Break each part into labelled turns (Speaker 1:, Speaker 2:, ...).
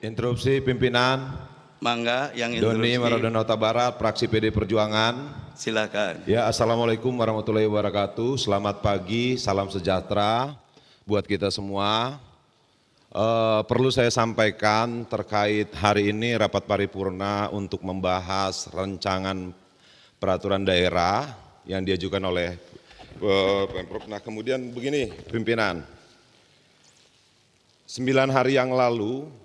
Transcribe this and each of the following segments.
Speaker 1: Interupsi pimpinan.
Speaker 2: Mangga yang
Speaker 1: Doni
Speaker 2: interupsi.
Speaker 1: Maradona Huta Barat, fraksi PD Perjuangan.
Speaker 2: Silakan.
Speaker 1: Ya, Assalamualaikum warahmatullahi wabarakatuh. Selamat pagi, salam sejahtera buat kita semua. Perlu saya sampaikan terkait hari ini rapat paripurna untuk membahas rancangan peraturan daerah yang diajukan oleh Pemprov. Nah, kemudian begini pimpinan, 9 hari yang lalu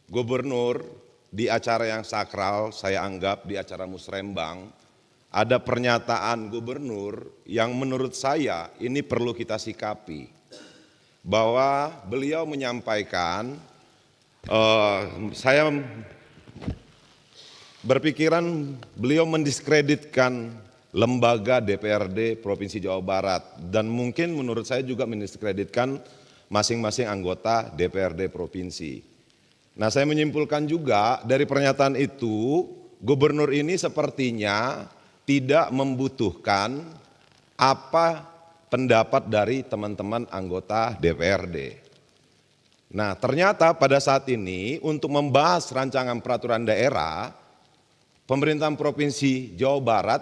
Speaker 1: Gubernur di acara yang sakral, saya anggap di acara musrembang, ada pernyataan Gubernur yang menurut saya ini perlu kita sikapi. Bahwa beliau menyampaikan, saya berpikiran beliau mendiskreditkan lembaga DPRD Provinsi Jawa Barat dan mungkin menurut saya juga mendiskreditkan masing-masing anggota DPRD Provinsi. Nah, saya menyimpulkan juga dari pernyataan itu, Gubernur ini sepertinya tidak membutuhkan apa pendapat dari teman-teman anggota DPRD. Nah, ternyata pada saat ini untuk membahas rancangan peraturan daerah, pemerintahan Provinsi Jawa Barat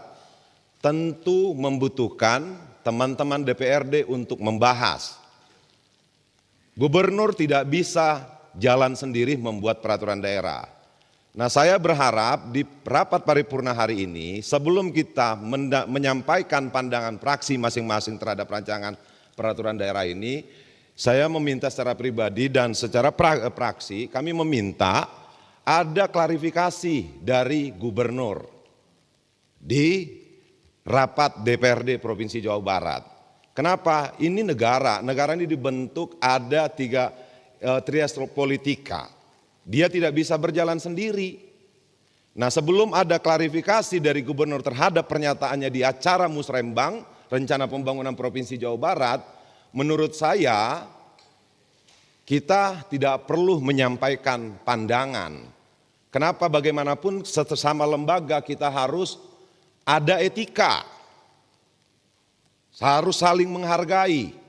Speaker 1: tentu membutuhkan teman-teman DPRD untuk membahas. Gubernur tidak bisa jalan sendiri membuat peraturan daerah. Nah, saya berharap di rapat paripurna hari ini sebelum kita menyampaikan pandangan fraksi masing-masing terhadap rancangan peraturan daerah ini, saya meminta secara pribadi dan secara fraksi kami meminta ada klarifikasi dari Gubernur di rapat DPRD Provinsi Jawa Barat. Kenapa? Ini negara ini dibentuk ada trias politika, dia tidak bisa berjalan sendiri. Nah, sebelum ada klarifikasi dari Gubernur terhadap pernyataannya di acara musrembang rencana pembangunan Provinsi Jawa Barat, menurut saya kita tidak perlu menyampaikan pandangan. Kenapa? Bagaimanapun sesama lembaga kita harus ada etika, harus saling menghargai.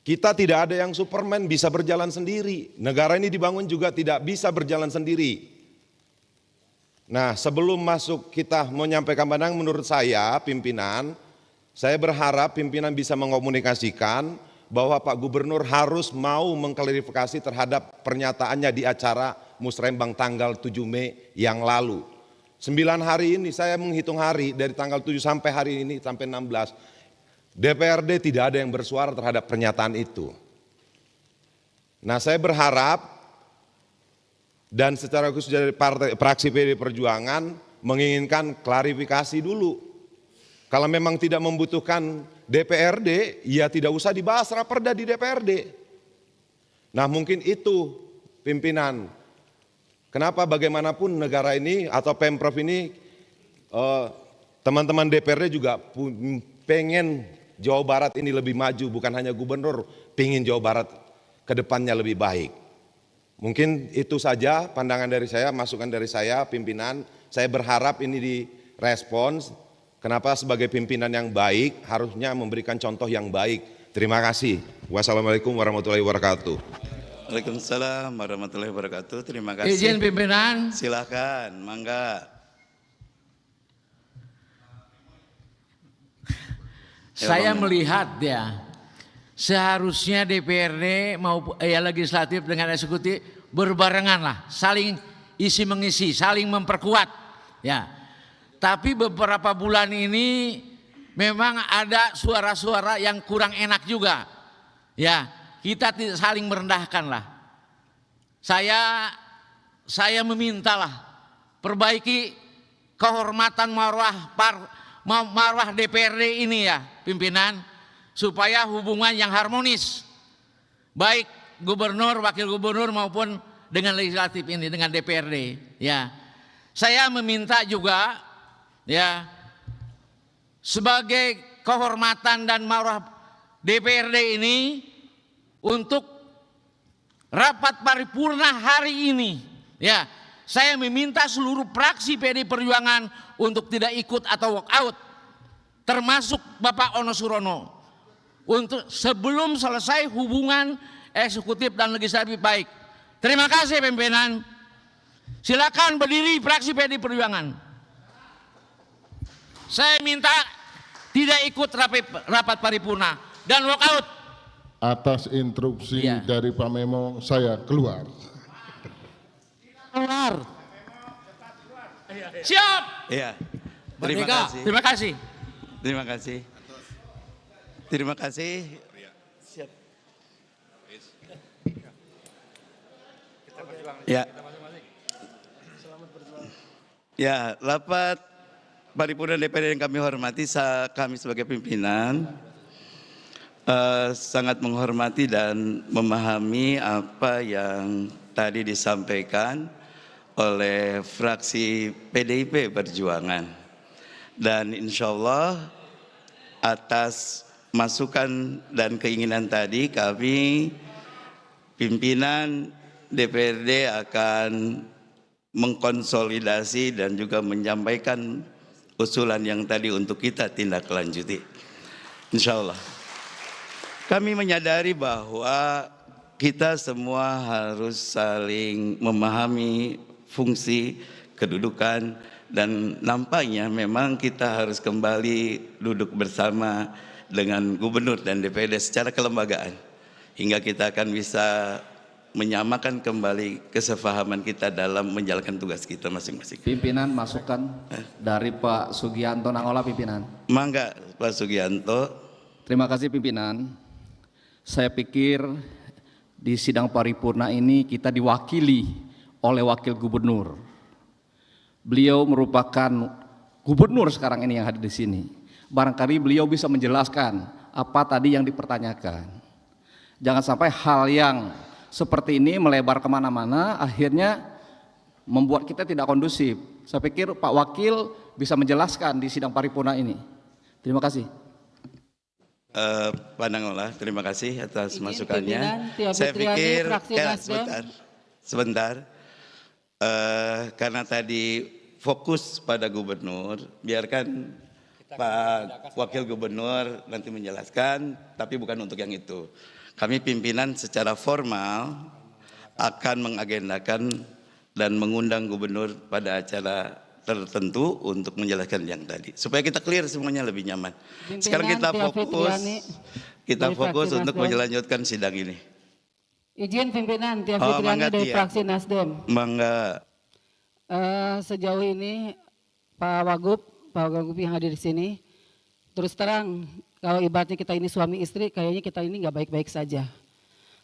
Speaker 1: Kita tidak ada yang Superman bisa berjalan sendiri. Negara ini dibangun juga tidak bisa berjalan sendiri. Nah, sebelum masuk kita menyampaikan pandangan, menurut saya pimpinan, saya berharap pimpinan bisa mengomunikasikan bahwa Pak Gubernur harus mau mengklarifikasi terhadap pernyataannya di acara musrembang tanggal 7 Mei yang lalu. 9 hari ini saya menghitung hari dari tanggal 7 sampai hari ini sampai 16. DPRD tidak ada yang bersuara terhadap pernyataan itu. Nah, saya berharap dan secara khusus dari fraksi PD Perjuangan menginginkan klarifikasi dulu. Kalau memang tidak membutuhkan DPRD, ya tidak usah dibahas raperda di DPRD. Nah, mungkin itu pimpinan. Kenapa bagaimanapun negara ini atau Pemprov ini, teman-teman DPRD juga pengen Jawa Barat ini lebih maju, bukan hanya Gubernur pengen Jawa Barat ke depannya lebih baik. Mungkin itu saja pandangan dari saya, masukan dari saya pimpinan. Saya berharap ini direspons. Kenapa sebagai pimpinan yang baik harusnya memberikan contoh yang baik. Terima kasih. Wassalamualaikum warahmatullahi wabarakatuh.
Speaker 2: Waalaikumsalam warahmatullahi wabarakatuh. Terima kasih.
Speaker 3: Izin pimpinan.
Speaker 2: Silakan, mangga.
Speaker 3: Saya melihat ya, seharusnya DPRD maupun legislatif dengan eksekutif berbarengan lah, saling isi mengisi, saling memperkuat. Ya, tapi beberapa bulan ini memang ada suara-suara yang kurang enak juga. Ya, kita tidak saling merendahkan lah. Saya memintalah perbaiki kehormatan marwah DPRD ini ya pimpinan, supaya hubungan yang harmonis baik gubernur, wakil gubernur maupun dengan legislatif ini, dengan DPRD ya. Saya meminta juga ya, sebagai kehormatan dan marwah DPRD ini, untuk rapat paripurna hari ini ya, saya meminta seluruh fraksi PD Perjuangan untuk tidak ikut atau walk out, termasuk Bapak Ono Surono, untuk sebelum selesai hubungan eksekutif dan legislatif baik. Terima kasih pimpinan. Silakan berdiri fraksi PD Perjuangan. Saya minta tidak ikut rapat paripurna dan walkout.
Speaker 4: Atas instruksi
Speaker 3: Iya.
Speaker 4: dari Pak Memo, saya keluar.
Speaker 3: Keluar. Siap.
Speaker 2: Iya. Terima
Speaker 3: Merdeka.
Speaker 2: kasih.
Speaker 3: Terima kasih.
Speaker 2: Terima kasih. Terima kasih. Siap. Ya. Ya, rapat paripurna DPR yang kami hormati, kami sebagai pimpinan sangat menghormati dan memahami apa yang tadi disampaikan oleh fraksi PDIP Perjuangan. Dan insya Allah atas masukan dan keinginan tadi kami pimpinan DPRD akan mengkonsolidasi dan juga menyampaikan usulan yang tadi untuk kita tindak lanjuti. Insya Allah. Kami menyadari bahwa kita semua harus saling memahami fungsi, kedudukan, dan nampaknya memang kita harus kembali duduk bersama dengan gubernur dan DPRD secara kelembagaan. Hingga kita akan bisa menyamakan kembali kesepahaman kita dalam menjalankan tugas kita masing-masing.
Speaker 5: Pimpinan masukan dari Pak Sugianto Nangola pimpinan.
Speaker 2: Mangga Pak Sugianto.
Speaker 5: Terima kasih pimpinan. Saya pikir di sidang paripurna ini kita diwakili oleh wakil gubernur. Beliau merupakan gubernur sekarang ini yang hadir di sini. Barangkali beliau bisa menjelaskan apa tadi yang dipertanyakan. Jangan sampai hal yang seperti ini melebar kemana-mana, akhirnya membuat kita tidak kondusif. Saya pikir Pak Wakil bisa menjelaskan di sidang paripurna ini. Terima kasih.
Speaker 2: Pak Nangola, terima kasih atas masukannya.
Speaker 6: Tia
Speaker 2: Saya
Speaker 6: Fitriani,
Speaker 2: pikir,
Speaker 6: fraksi Nasdem.
Speaker 2: sebentar. Karena tadi fokus pada gubernur, biarkan Pak Wakil Gubernur nanti menjelaskan, tapi bukan untuk yang itu. Kami pimpinan secara formal akan mengagendakan dan mengundang gubernur pada acara tertentu untuk menjelaskan yang tadi. Supaya kita clear semuanya lebih nyaman. Sekarang kita
Speaker 6: Tia
Speaker 2: fokus,
Speaker 6: Fitriani dari fraksi
Speaker 2: untuk
Speaker 6: Nasdem.
Speaker 2: melanjutkan sidang ini.
Speaker 6: Izin pimpinan Tia
Speaker 2: Oh,
Speaker 6: Fitriani
Speaker 2: mangga,
Speaker 6: dari
Speaker 2: Tia.
Speaker 6: fraksi Nasdem.
Speaker 2: Mangga.
Speaker 6: Sejauh ini Pak Wagub yang hadir di sini, terus terang kalau ibaratnya kita ini suami istri, kayaknya kita ini nggak baik-baik saja.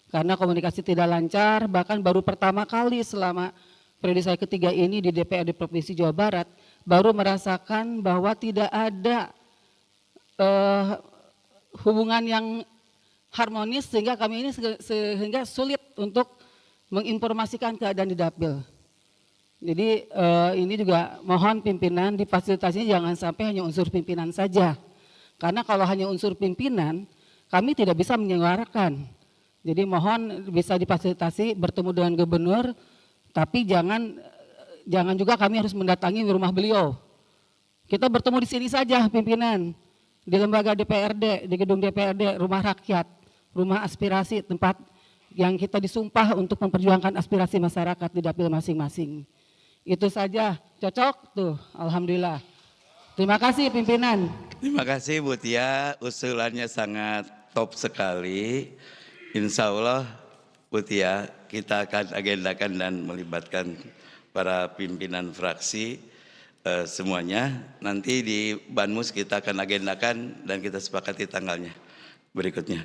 Speaker 6: Karena komunikasi tidak lancar, bahkan baru pertama kali selama periode saya ketiga ini di DPRD Provinsi Jawa Barat, baru merasakan bahwa tidak ada hubungan yang harmonis sehingga kami ini sehingga sulit untuk menginformasikan keadaan di Dapil. Jadi ini juga mohon pimpinan difasilitasinya jangan sampai hanya unsur pimpinan saja. Karena kalau hanya unsur pimpinan, kami tidak bisa menyuarakan. Jadi mohon bisa difasilitasi bertemu dengan gubernur, tapi jangan juga kami harus mendatangi rumah beliau. Kita bertemu di sini saja pimpinan, di lembaga DPRD, di gedung DPRD, rumah rakyat, rumah aspirasi, tempat yang kita disumpah untuk memperjuangkan aspirasi masyarakat di dapil masing-masing. Itu saja, cocok tuh, alhamdulillah. Terima kasih pimpinan.
Speaker 2: Terima kasih Bu Tia, usulannya sangat top sekali. Insya Allah Bu Tia, kita akan agendakan dan melibatkan para pimpinan fraksi semuanya. Nanti di Banmus kita akan agendakan dan kita sepakati tanggalnya berikutnya.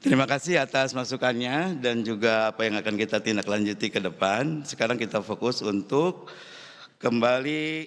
Speaker 2: Terima kasih atas masukannya dan juga apa yang akan kita tindak lanjuti ke depan. Sekarang kita fokus untuk kembali